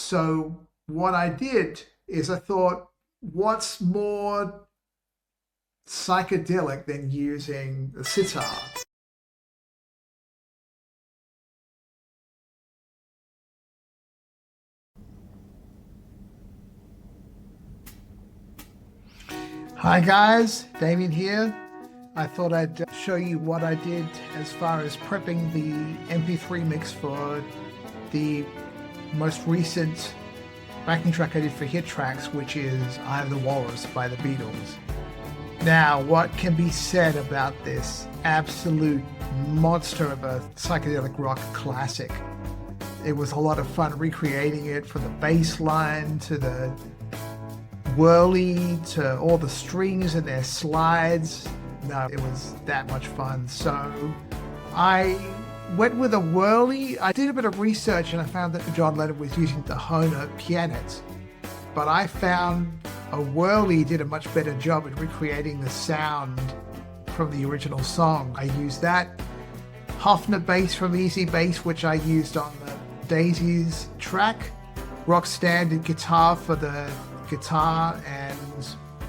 So what I did is I thought, what's more psychedelic than using the sitar? Hi guys, Damien here. I thought I'd show you what I did as far as prepping the MP3 mix for the most recent backing track I did for HitTrax, which is Am The Walrus by the Beatles. Now, what can be said about this absolute monster of a psychedelic rock classic? It was a lot of fun recreating it, from the bass line to the whirly to all the strings and their slides. No, it was that much fun. So I went with a whirly. I did a bit of research and I found that John Lennon was using the Hohner pianet, but I found a whirly did a much better job at recreating the sound from the original song. I used that Hofner bass from Easy Bass, which I used on the Daisies track, rock standard guitar for the guitar, and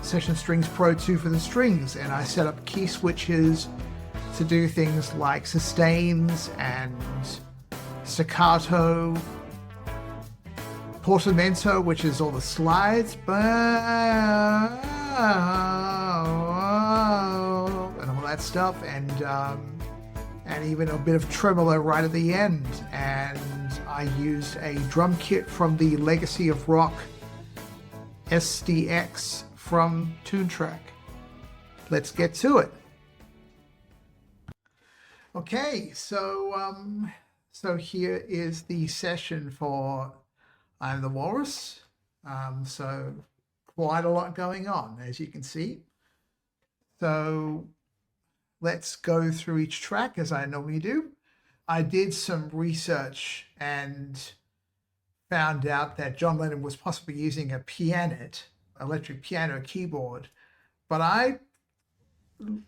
Session Strings Pro 2 for the strings. And I set up key switches to do things like sustains and staccato, portamento, which is all the slides, and all that stuff, and even a bit of tremolo right at the end. And I used a drum kit from the Legacy of Rock SDX from TuneTrack. Let's get to it. Okay, so here is the session for Am The Walrus. So quite a lot going on, as you can see. So let's go through each track as I normally do. I did some research and found out that John Lennon was possibly using a pianet, electric piano keyboard, but I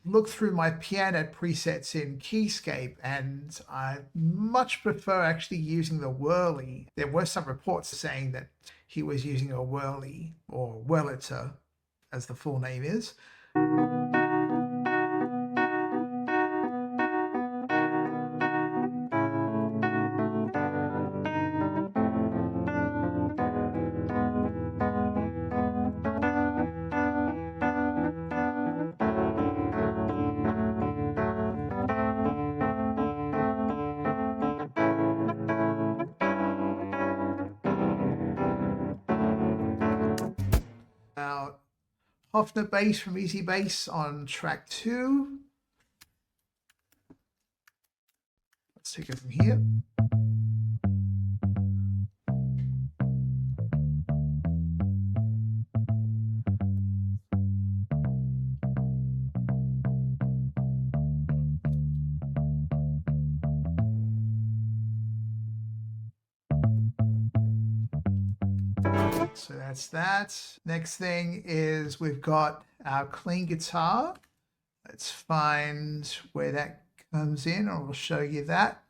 looked through my pianet presets in Keyscape and I much prefer actually using the whirly. There were some reports saying that he was using a whirly, or Wurlitzer as the full name is. Hofner bass from Easy Bass on track 2. Let's take it from here. So that's that. Next thing is we've got our clean guitar. Let's find where that comes in, and I'll show you that.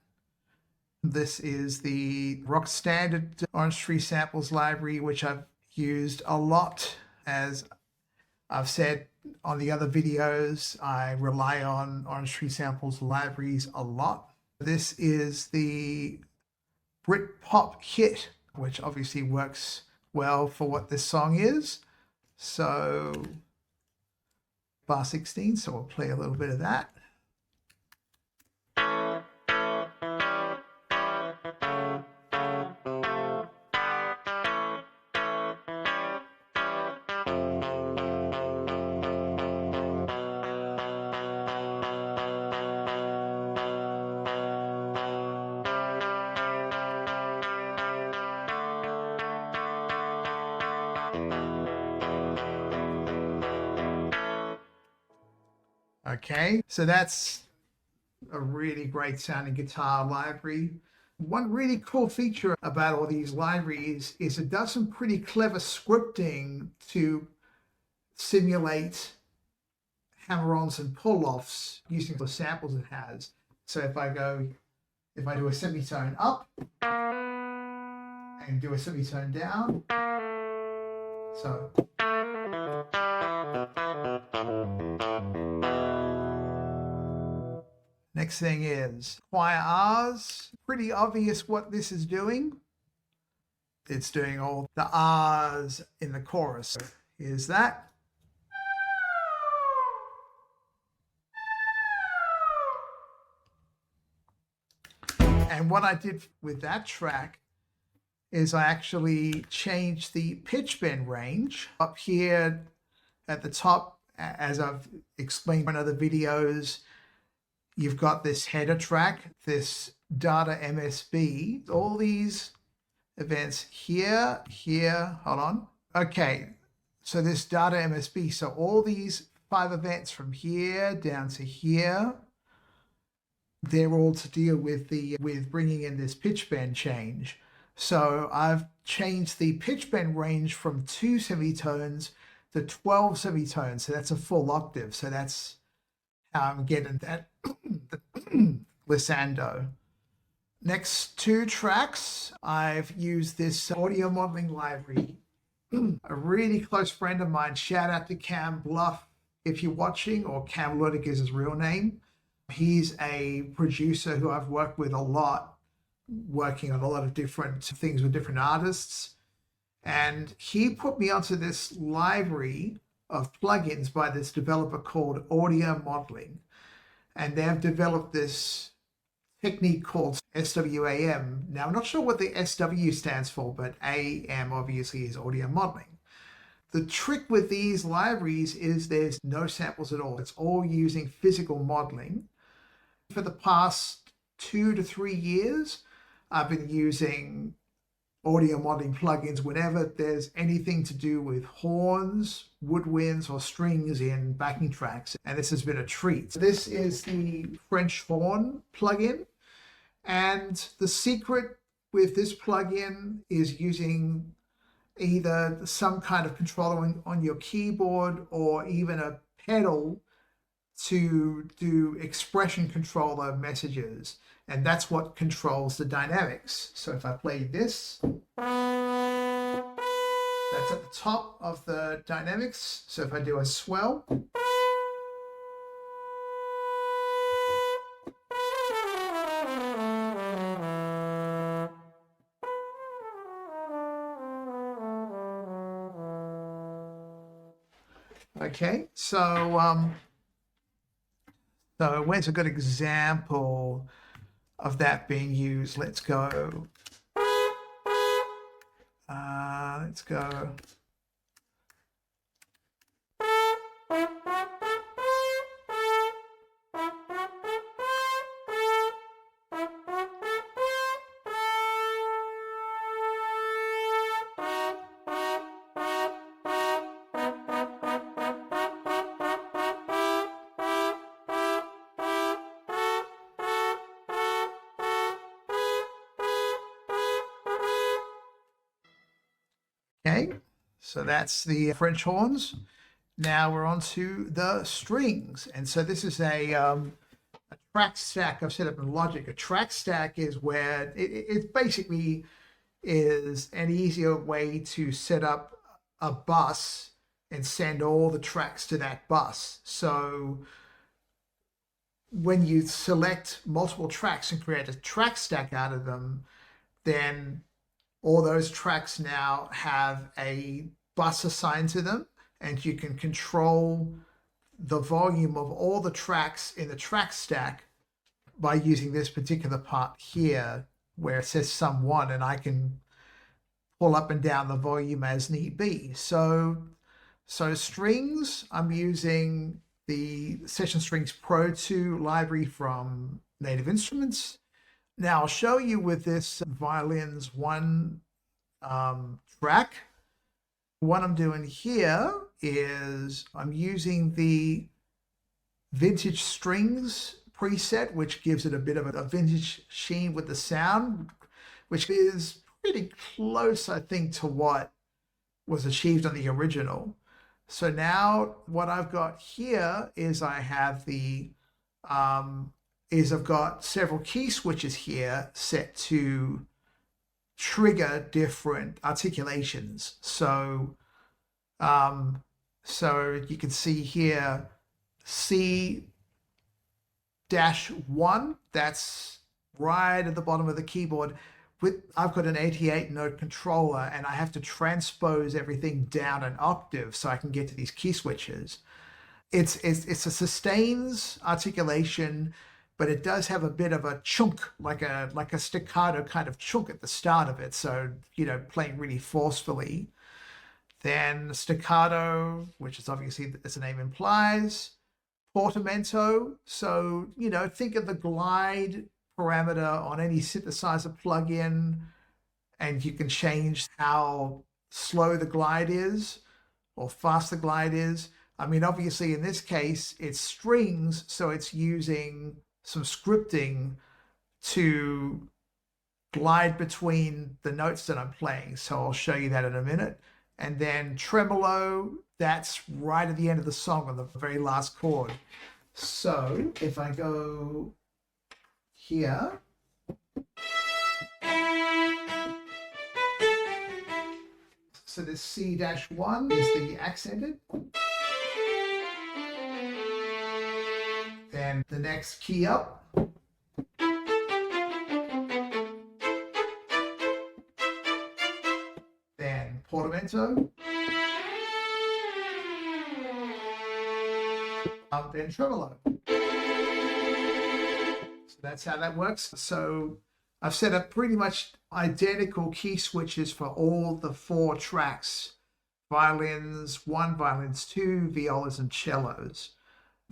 This is the rock standard Orange Tree Samples library, which I've used a lot. As I've said on the other videos, I rely on Orange Tree Samples libraries a lot. This is the Britpop hit, which obviously works well for what this song is. So bar 16, so we'll play a little bit of that. Okay, so that's a really great sounding guitar library. One really cool feature about all these libraries is it does some pretty clever scripting to simulate hammer-ons and pull-offs using the samples it has. So if I do a semitone up and and do a semitone down. So. Next thing is choir R's. Pretty obvious what this is doing. It's doing all the R's in the chorus. Here's that. And what I did with that track is I actually changed the pitch bend range. Up here at the top, as I've explained in other videos, you've got this header track, this data MSB, all these events here, hold on. Okay, so this data MSB, so all these 5 events from here down to here, they're all to deal with bringing in this pitch bend change. So I've changed the pitch bend range from 2 semitones to 12 semitones. So that's a full octave. So that's how I'm getting that glissando. Next 2 tracks, I've used this audio modeling library. A really close friend of mine, shout out to Cam Bluff if you're watching, or Cam Ludick is his real name. He's a producer who I've worked with a lot, working on a lot of different things with different artists. And he put me onto this library of plugins by this developer called Audio Modeling. And they've developed this technique called SWAM. Now, I'm not sure what the SW stands for, but AM obviously is audio modeling. The trick with these libraries is there's no samples at all. It's all using physical modeling. For the past 2 to 3 years, I've been using audio modeling plugins whenever there's anything to do with horns, woodwinds, or strings in backing tracks, and this has been a treat. This is the French horn plugin, and the secret with this plugin is using either some kind of controller on your keyboard or even a pedal to do expression controller messages. And that's what controls the dynamics. So if I play this, that's at the top of the dynamics. So if I do a swell, okay, so where's a good example of that being used? Let's go. Let's go. Okay, so that's the French horns. Now we're on to the strings. And so this is a track stack I've set up in Logic. A track stack is where it basically is an easier way to set up a bus and send all the tracks to that bus. So when you select multiple tracks and create a track stack out of them, then all those tracks now have a bus assigned to them, and you can control the volume of all the tracks in the track stack by using this particular part here where it says sum 1, and I can pull up and down the volume as need be. So strings, I'm using the Session Strings Pro 2 library from Native Instruments. Now I'll show you with this violins 1 track. What I'm doing here is I'm using the vintage strings preset, which gives it a bit of a vintage sheen with the sound, which is pretty close, I think, to what was achieved on the original. So now what I've got here is I have I've got several key switches here set to trigger different articulations. So you can see here C-1, that's right at the bottom of the keyboard. I've got an 88 note controller and I have to transpose everything down an octave so I can get to these key switches. It's a sustains articulation, but it does have a bit of a chunk, like a staccato kind of chunk at the start of it. So, playing really forcefully. Then staccato, which is obviously, as the name implies, portamento. So, think of the glide parameter on any synthesizer plugin, and you can change how slow the glide is or fast the glide is. I mean, obviously in this case, it's strings, so it's using some scripting to glide between the notes that I'm playing. So I'll show you that in a minute. And then tremolo, that's right at the end of the song on the very last chord. So if I go here, so this C-1 is the accented. Then the next key up. Then portamento. Then tremolo. So that's how that works. So I've set up pretty much identical key switches for all the 4 tracks: violins 1, violins 2, violas, and cellos.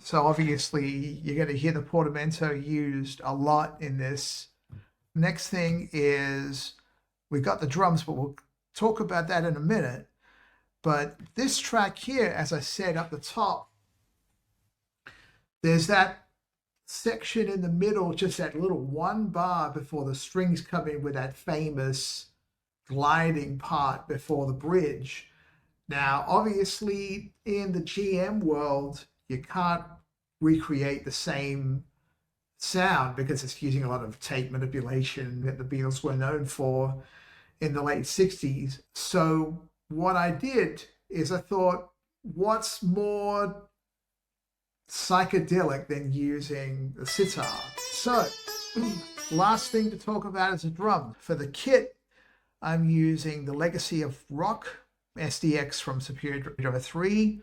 So obviously you're going to hear the portamento used a lot in this. Next thing is we've got the drums, but we'll talk about that in a minute. But this track here, as I said up the top, there's that section in the middle, just that little 1 bar before the strings come in with that famous gliding part before the bridge. Now, obviously in the GM world, you can't recreate the same sound because it's using a lot of tape manipulation that the Beatles were known for in the late 60s. So what I did is I thought, what's more psychedelic than using the sitar? So last thing to talk about is the drum. For the kit, I'm using the Legacy of Rock SDX from Superior Driver 3.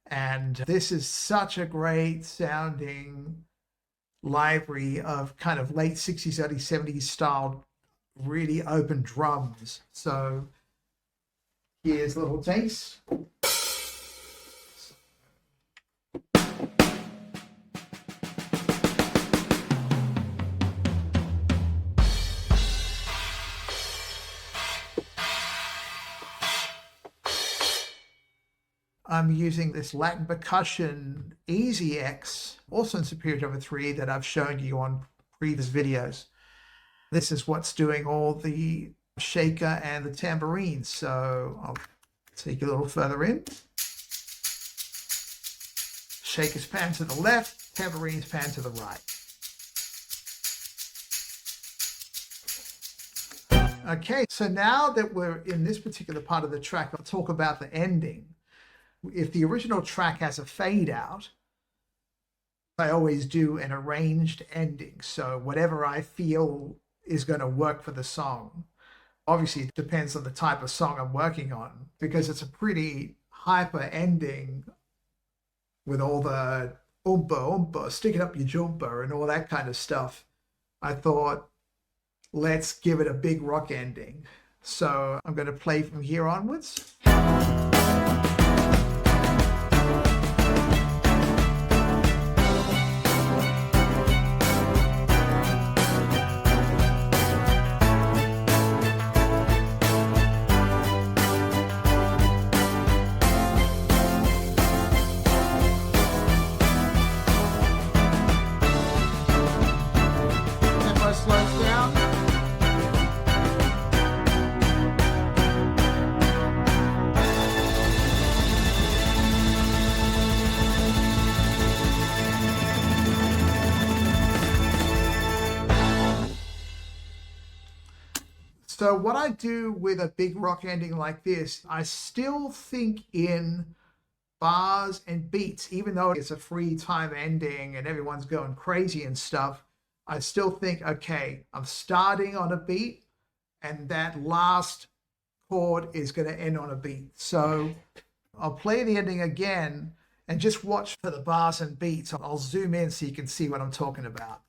And this is such a great sounding library of kind of late 60s, early 70s style, really open drums. So here's a little taste. I'm using this Latin percussion Easy X, also in Superior Driver 3, that I've shown you on previous videos. This is what's doing all the shaker and the tambourines. So I'll take a little further in. Shaker's pan to the left, tambourine's pan to the right. Okay, so now that we're in this particular part of the track, I'll talk about the ending. If the original track has a fade out, I always do an arranged ending. So whatever I feel is going to work for the song. Obviously, it depends on the type of song I'm working on, because it's a pretty hyper ending with all the oompa oompa, stick it up your jumper and all that kind of stuff. I thought, let's give it a big rock ending. So I'm going to play from here onwards. So what I do with a big rock ending like this, I still think in bars and beats, even though it's a free time ending and everyone's going crazy and stuff. I still think, okay, I'm starting on a beat and that last chord is going to end on a beat. So I'll play the ending again and just watch for the bars and beats. I'll zoom in so you can see what I'm talking about.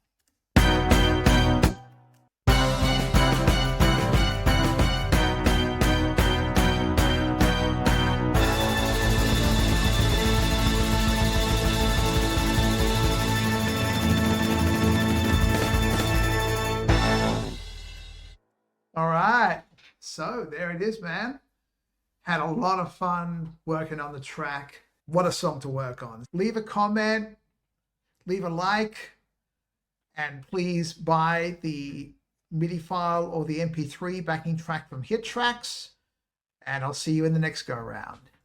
All right, so there it is, man. Had a lot of fun working on the track. What a song to work on. Leave a comment, leave a like, and please buy the MIDI file or the MP3 backing track from HitTrax. And I'll see you in the next go around.